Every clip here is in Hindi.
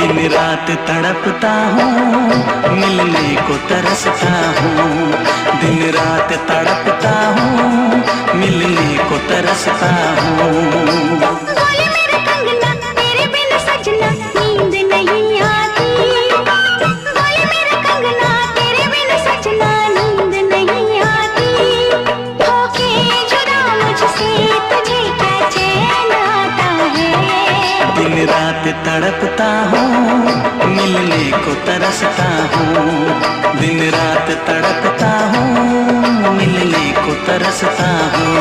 दिन रात तड़पता हूँ, मिलने को तरसता हूँ। दिन रात तड़पता हूँ, मिलने को तरसता हूँ। बोले मेरे कंगना, तेरे बिन सजना नींद नहीं आती। बोले मेरे कंगना, तेरे बिन सजना नींद नहीं आती। होके जुदा मुझसे तुझे क्या चैन आता है। दिन रात तड़पता हूँ, मिलने को तरसता हूँ। दिन रात तड़पता हूँ, मिलने को तरसता हूँ।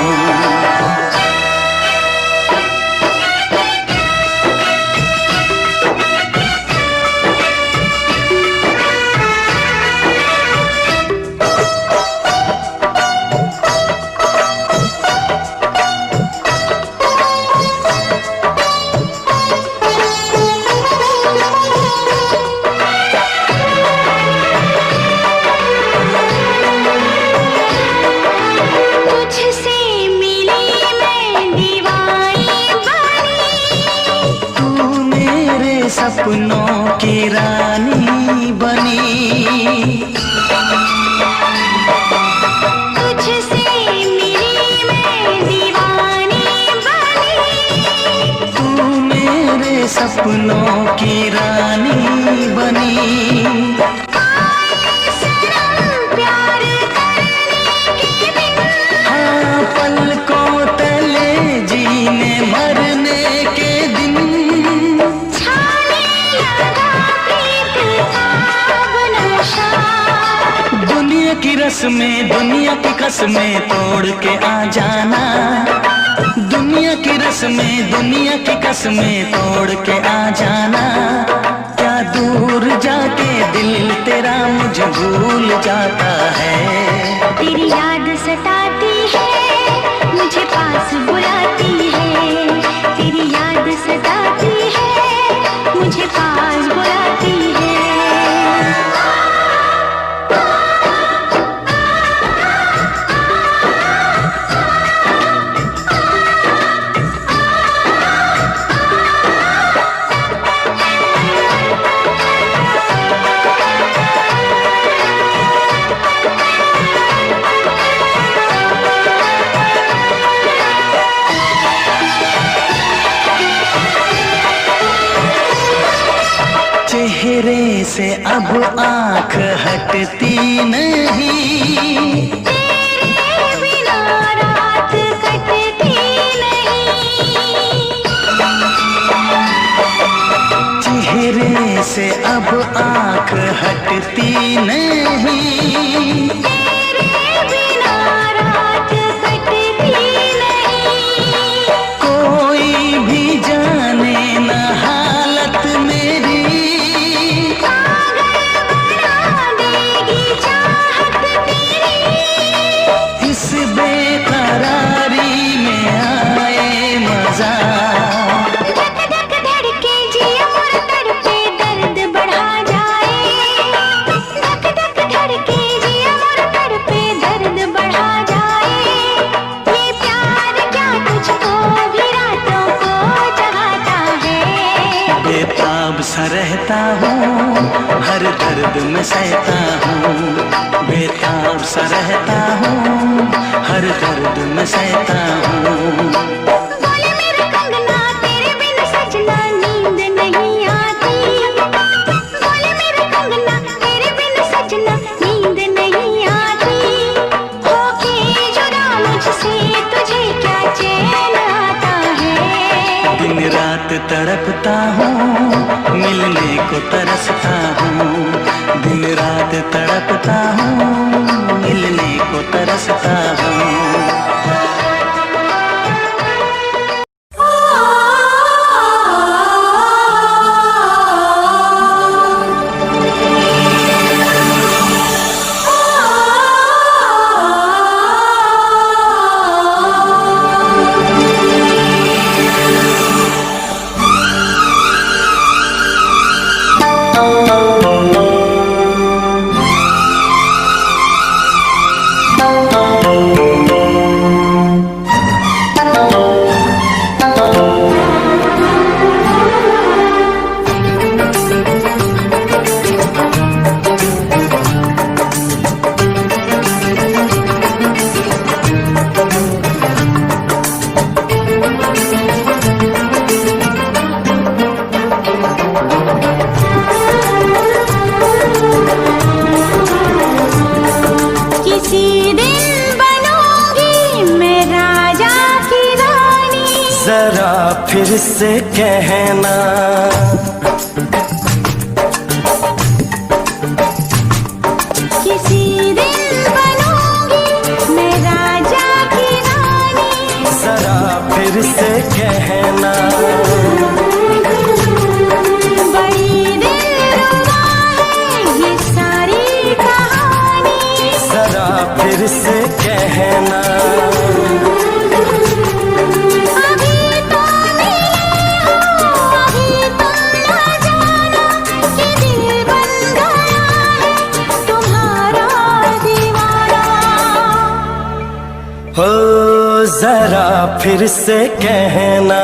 सपनों की रानी बनी, तुझसे मिली मैं दीवानी बनी। तू मेरे सपनों की रानी बनी। प्यार करने के दिन, हाँ पलकों तले जीने मरने के दिन। दुनिया की रस्में, दुनिया की कसमें तोड़ के आ जाना। दुनिया की रस्में, दुनिया की कसमें तोड़ के आ जाना। क्या दूर जाके दिल तेरा मुझे भूल जाता है। तेरी याद सताती है, मुझे पास बुलाती है। तेरी याद सताती है, मुझे पास बुलाती है। चेहरे से अब आँख हटती नहीं। तेरे बिना रात कटती नहीं। चेहरे से अब आँख हटती नहीं। तेरे बिना रात कटती नहीं। कोई भी जाने न हालत मेरी। इस बेकरारी में आए मजा। धक धक धड़के जिया मोर तड़पे दर्द बढ़ा जाए। धक धक धड़के जिया मोर तड़पे दर्द बढ़ा जाए। ये प्यार क्या तुझको भी रातों को जगाता है। बेताब सा रहता हूँ, हर दर्द में सहता हूँ। बेताब सा रहता हूँ, हर दर्द में सहता हूँ। बोले मेरे कंगना, तेरे बिन सजना नींद नहीं आती। बोले मेरे कंगना, तेरे बिन सजना नींद नहीं आती। होके जुदा मुझसे तुझे क्या चैन आता है। दिन रात तड़पता हूँ, मिलने को तरसता हूँ। दिन रात तड़पता हूँ, मिलने को तरसता हूँ। किसी दिन बनूंगी मैं राजा की रानी। जरा फिर से कहना, किसी दिन बनूंगी मैं राजा की रानी। जरा फिर से कहना, बड़ी दिलरुबा है ये सारी कहानी। जरा फिर से कहना, अभी तो मिले हो, अभी तुम ना जाना कि दिल बन गया है तुम्हारा दीवाना। हो जरा फिर से कहना,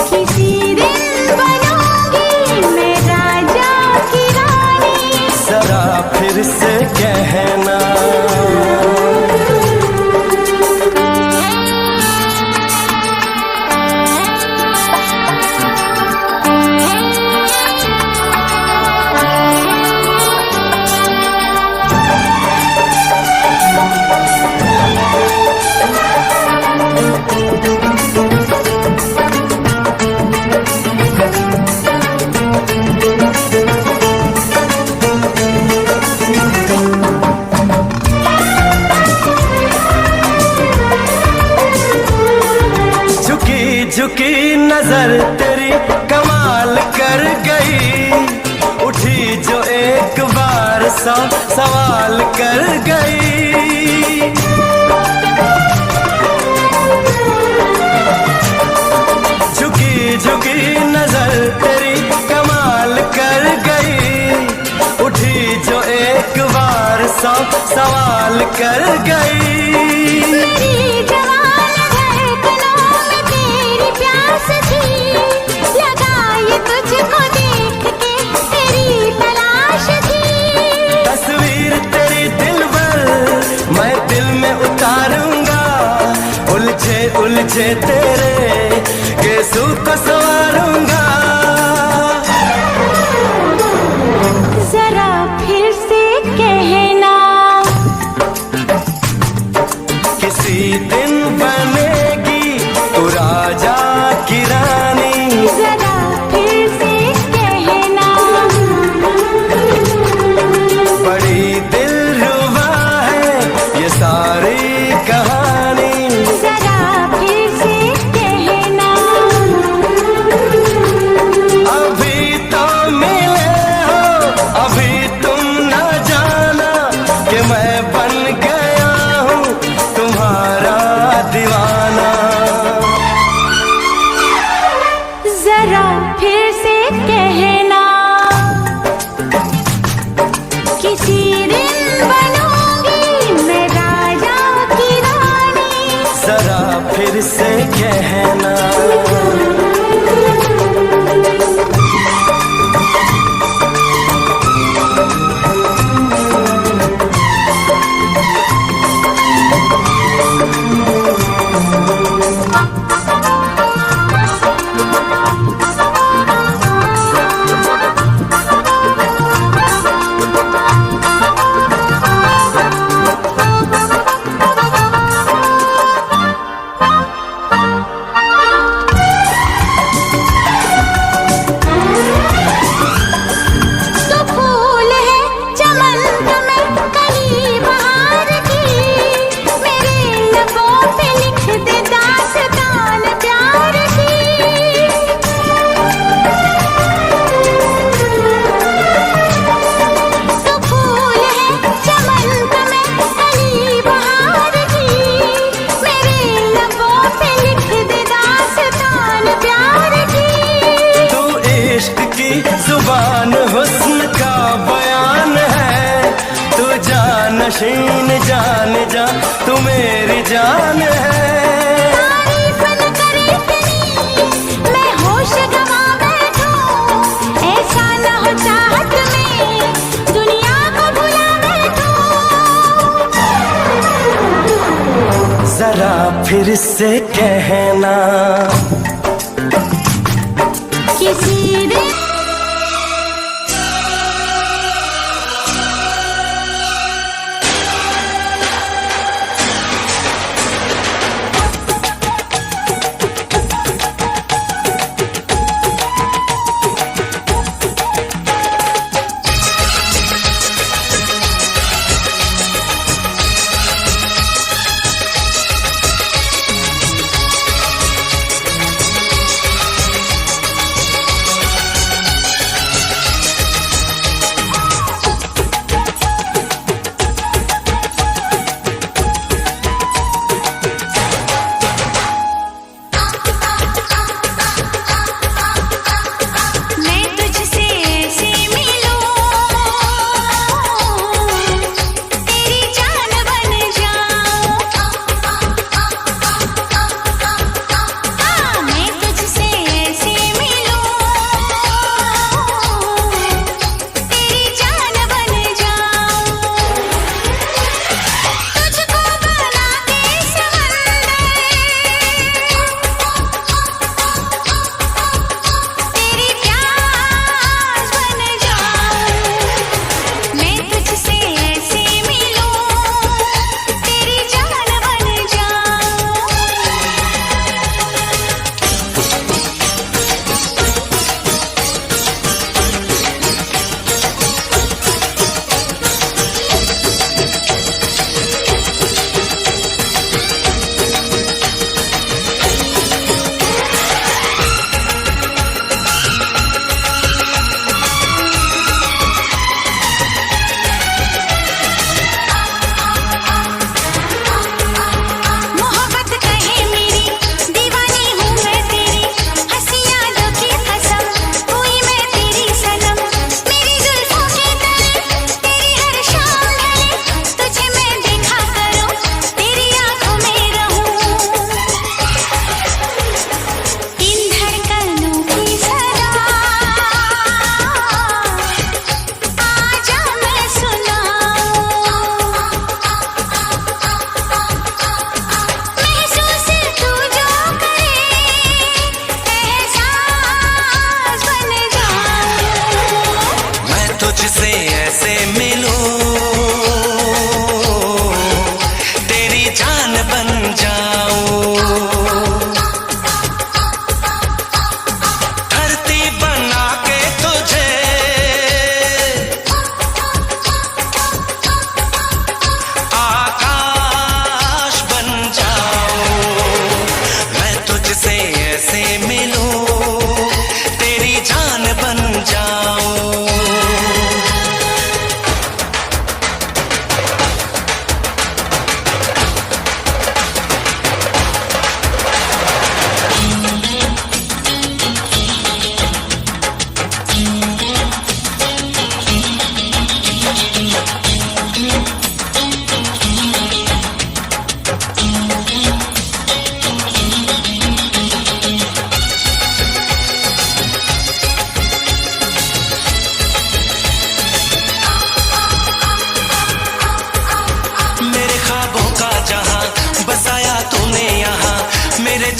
किसी दिन बनूंगी मैं राजा की रानी। जरा फिर से कहना, झुकी झुकी नजर तेरी कमाल कर गई, उठी जो एक बार सौ सवाल कर गई। झुकी झुकी नजर तेरी कमाल कर गई, उठी जो एक बार सौ सवाल कर गई। मेरी जवान धड़कनों में तेरी प्यास थी, लगाई तुझको देख के तेरी तलाश थी। तस्वीर तेरी दिल भर मैं दिल में उतारूंगा, उलझे उलझे तेरे गेसू को संवारूंगा। जरा फिर से कहना, किसी दिन बनेगी तू राजा की रानी। जरा फिर से कहना, बड़ी दिलरुबा है ये सारी कहानी। जरा फिर से कहना, अभी तो मिले हो, अभी तुम न जाना कि मैं बन गया हूँ तुम्हारा दीवाना। जरा फिर से कहना, किसी दिन बनूंगी मैं राजा की रानी। जरा फिर से कहना, तो फूल है चमन में कली बहार की, मेरे लबों पे लिख दे दास्तान प्यार की। तो फूल है चमन में कली बहार की, मेरे लबों पे लिख दे दास्तान प्यार की। तू इश्क की जुबान हुस्न का बयान है, तू जानशीन जान जा तू मेरी जान है। तारीफ न करे इतनी मैं होश गंवा बैठूं, ऐसा न हो चाहत में दुनिया को भुला बैठूं। जरा फिर से कहना, किसी दिन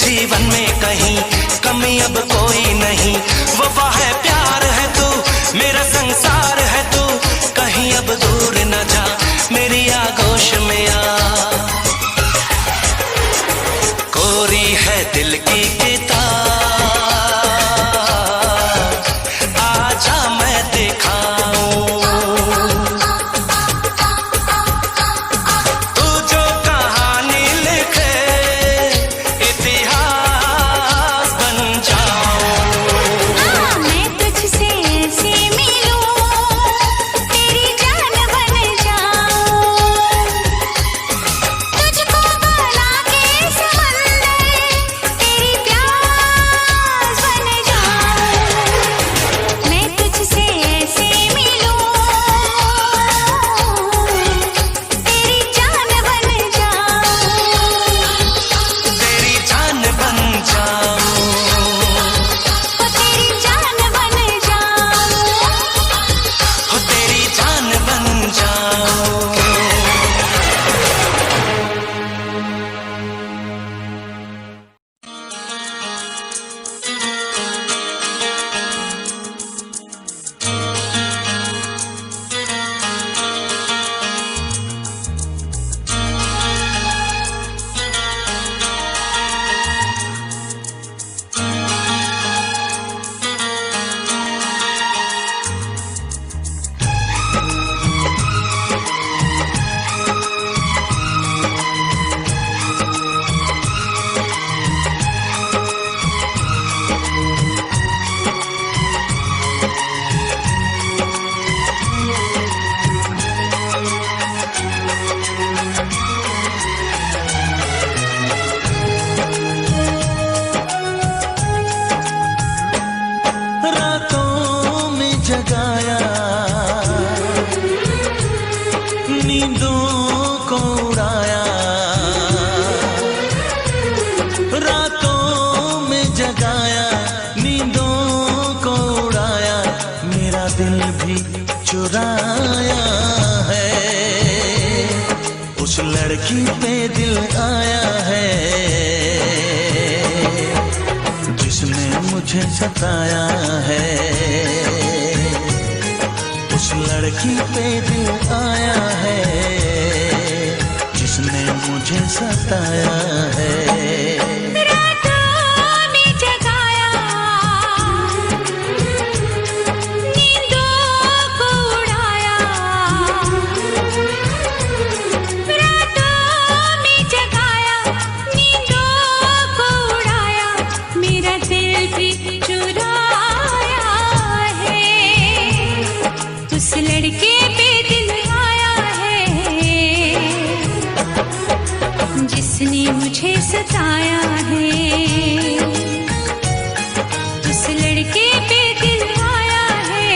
जीवन में कहीं कमी अब कोई नहीं। वफा है, प्यार है तू, मेरा संसार है तू, कहीं अब दूर न जा, मेरी आगोश में आ। कोरी है दिल की किताब, आजा मैं दिखाऊं तू जो कहानी लिखे, इतिहास बन जाऊं। मैं तुझ लड़की पे दिल आया है जिसने मुझे सताया है। उस लड़की पे दिल आया है जिसने मुझे सताया है। मुझे सताया है, उस लड़के पे दिल आया है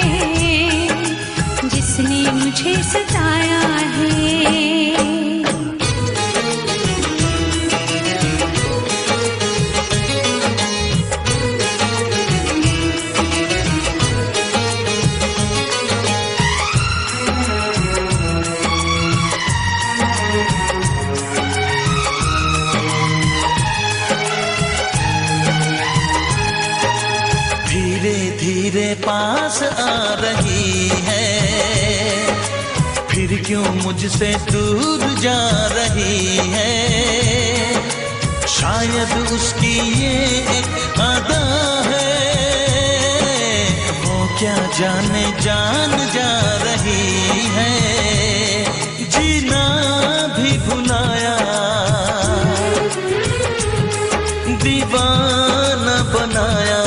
जिसने मुझे सताया है। धीरे पास आ रही है, फिर क्यों मुझसे दूर जा रही है। शायद उसकी ये एक अदा है, वो क्या जाने जान जा रही है। जीना भी भुलाया, दीवाना बनाया।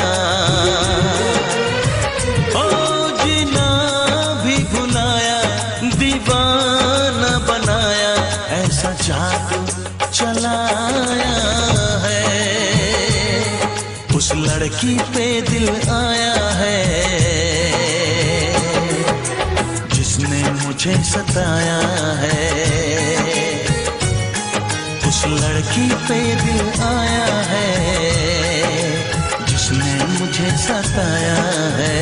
जादू चलाया है, उस लड़की पे दिल आया है जिसने मुझे सताया है। उस लड़की पे दिल आया है जिसने मुझे सताया है।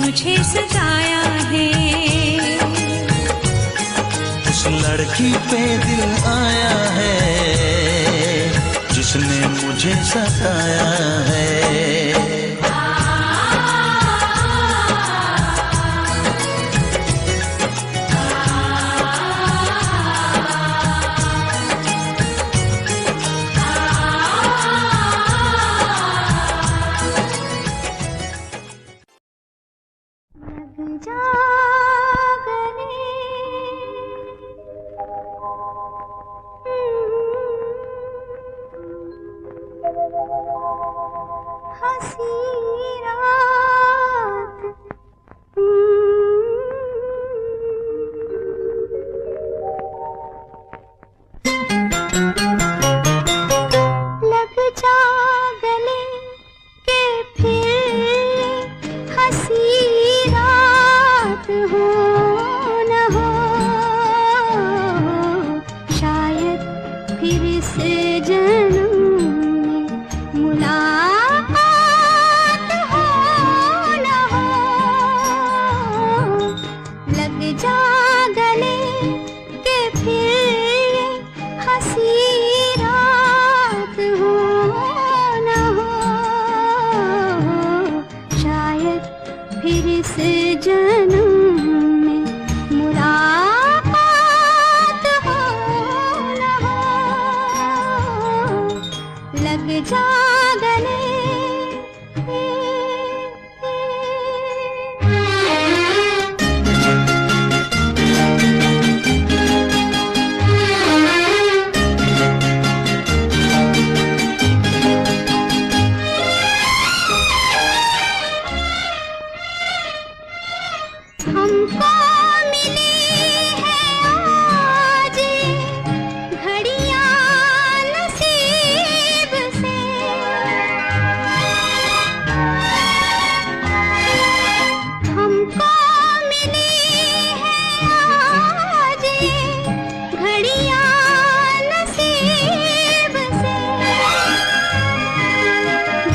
मुझे सताया है, उस लड़की पे दिल आया है जिसने मुझे सताया है। फिर इस जन्म में मुलाकात हो न हो, लग जा गले। हमको मिली है आज घड़ियां नसीब से, हमको मिली है आज घड़ियां नसीब से।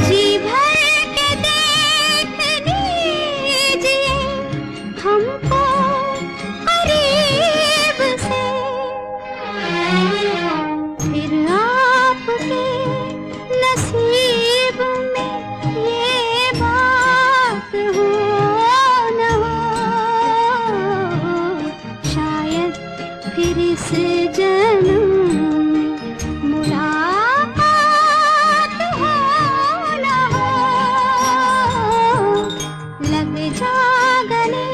जी भर के देख लीजिए हमको करीब से, फिर आपके नसीब में ये बात हो न हो, शायद फिर इस जन्म में मुलाकात हो न हो, लग जा गले।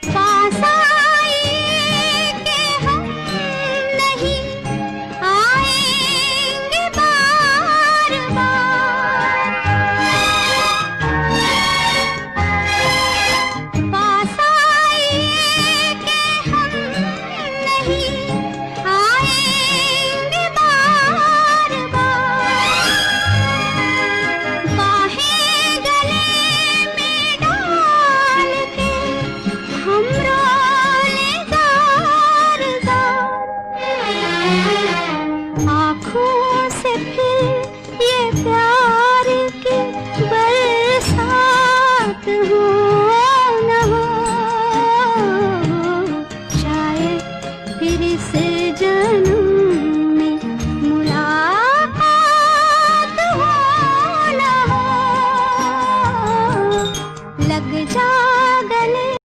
पास आए कि हम नहीं आएंगे बार बार, पास आए कि हम नहीं आएंगे बार बार, बाहें गले में डाल के हम रोले जार जार, आँखों से फिर ये प्यार की बरसात हो न हो, शायद फिर इस जन्म में मुलाकात हो न हो, लग जा गले।